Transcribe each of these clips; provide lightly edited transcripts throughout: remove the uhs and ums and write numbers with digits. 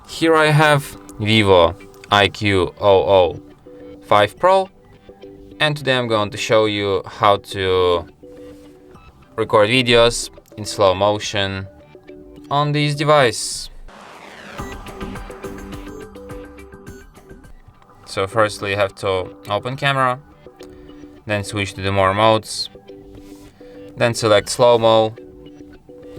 Here I have VIVO IQOO 5 Pro, and today I'm going to show you how to record videos in slow motion on this device. So firstly you have to open camera, then switch to the more modes, then select slow-mo,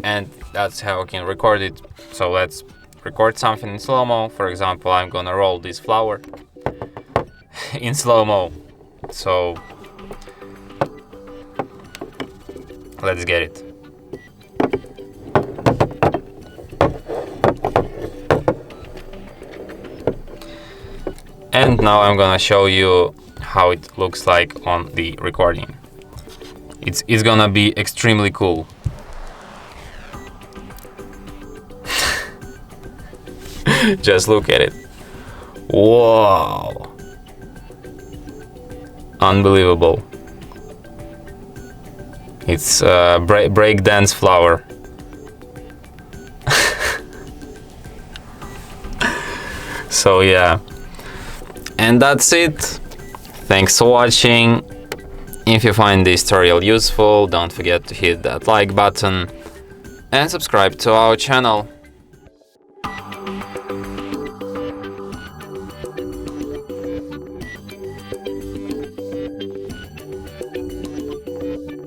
and that's how I can record it. So let's record something in slow-mo. For example, I'm gonna roll this flower in slow-mo. So let's get it. And now I'm gonna show you how it looks like on the recording. It's gonna be extremely cool. Just look at it. Wow! Unbelievable. It's a break dance flower. So yeah. And that's it. Thanks for watching. If you find this tutorial useful, don't forget to hit that like button and subscribe to our channel.